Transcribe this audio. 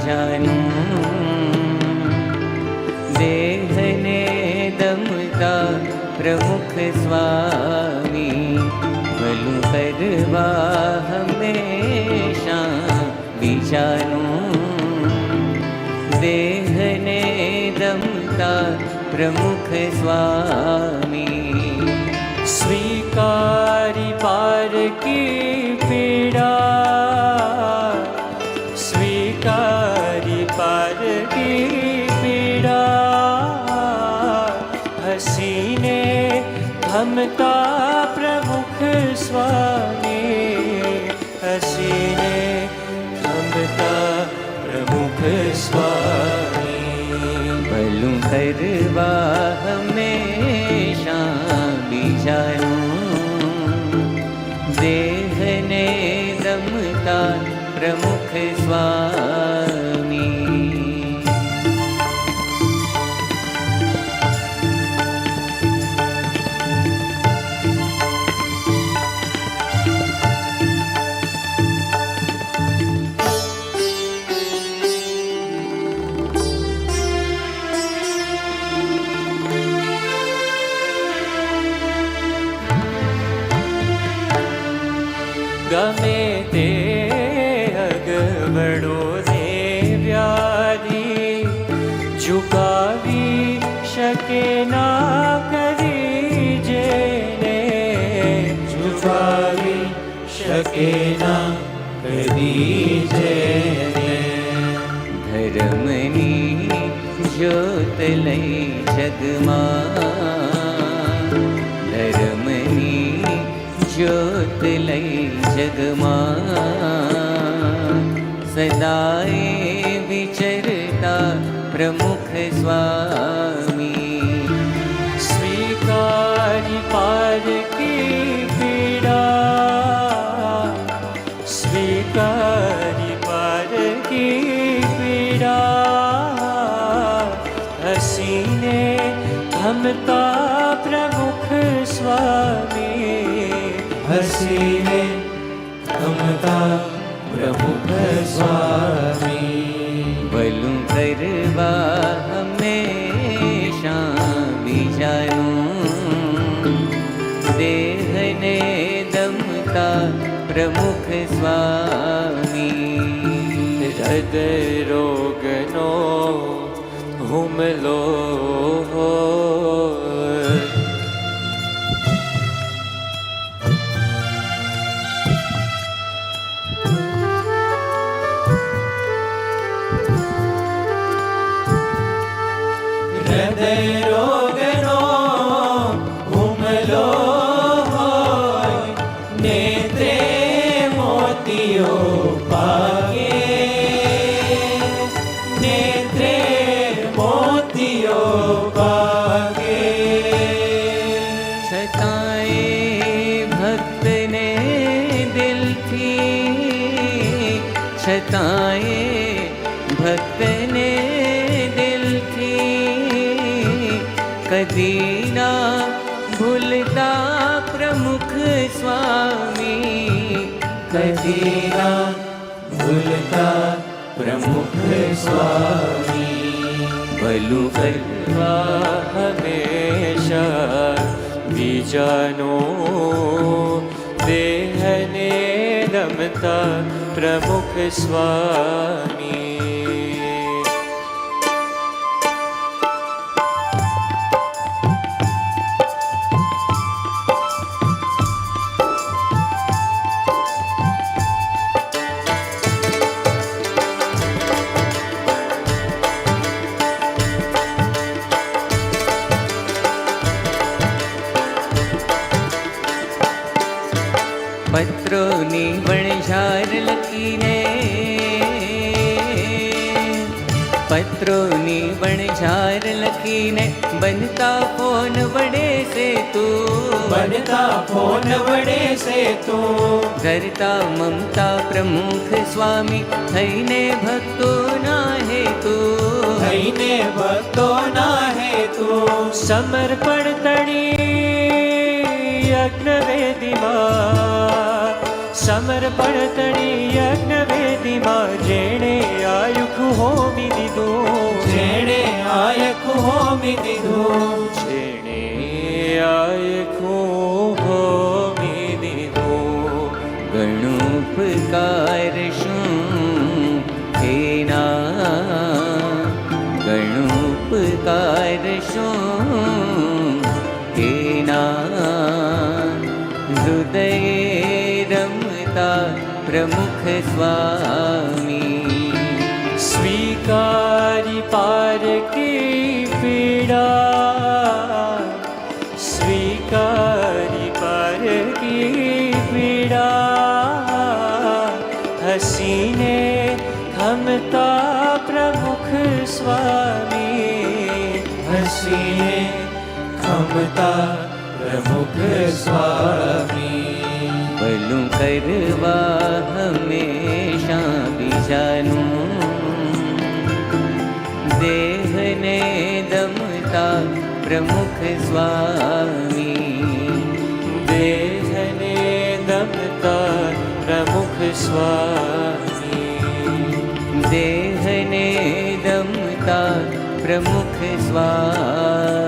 બીજાનું દેહને દમતા પ્રમુખ સ્વામી ભલું કરવા હંમેશા બીજાનું દેહને દમતા પ્રમુખ સ્વામી સ્વીકારી પાર કી પીડા સ્વીકારી પાર કી પીડા હસીને થમતા પ્રમુખ સ્વામી હસીને થમતા પ્રમુખ સ્વામી ભલું કરવા હંમેશા બીજાનું દેહને દમતા પ્રમુખ સ્વામી ગમે તે અગવડો ને વ્યાધિ ઝુકાવી શકે ના કરી જેને ઝુકાવી શકે ના કરી જેને ધર્મની જ્યોત લઈ જગમાં ધર્મની જ્યોત લઈ જગમાં સદાય વિચરતા પ્રમુખ સ્વામી સ્વીકારી પાર કી પીડા સ્વીકારી પાર કી પીડા હસીને થમતા પ્રમુખ સ્વામી હસીને થમતા પ્રમુખ સ્વામી ભલું કરવા હંમેશા બીજાનું દેહને દમતા પ્રમુખ સ્વામી હૃદય રોગનો હુમલો હૃદય રોગનો હુમલો હોય નેત્રે મોતીઓ પાકે નેત્રે મોતીઓ પાકે છતાંય ભક્તને દિલથી છતાંય ભક્તને કદી ના ભૂલતા પ્રમુખ સ્વામી કદી ના ભૂલતા પ્રમુખ સ્વામી ભલું કરવા હંમેશા બીજાનો દેહને દમતા પ્રમુખ સ્વામી પત્રોની વણઝાર લખીને પત્રોની વણઝાર લખીને બનતા ફોન વડે સે તું બનતા ફોન વડે સે તું ધરતા મમતા પ્રમુખ સ્વામી થઈને ભક્તો ના હેતુ થઈને ભક્તો ના હેતુ સમર્પણ તણી યજ્ઞવેદીમાં સમર્પણ તણી યજ્ઞવેદીમાં જેણે આયુખ હો દીધું, જેણે આયખું હોમી દીધું, જેણે આયખું હોમી દીધું. ઘણું ઉપકાર શું એના, ઘણું ઉપકાર શું એના. હૃદયે રમતા પ્રમુખ સ્વામી, સ્વીકારી પારકી પીડા, સ્વીકારી પારકી પીડા. હસીને ખમતા પ્રમુખ સ્વામી, હસીને ખમતા પ્રમુખ સ્વામી. ભલું કરવા હંમેશા બીજાનું, દેહને દમતા પ્રમુખ સ્વામી, દેહને દમતા પ્રમુખ સ્વામી, દેહને દમતા પ્રમુખ સ્વામી.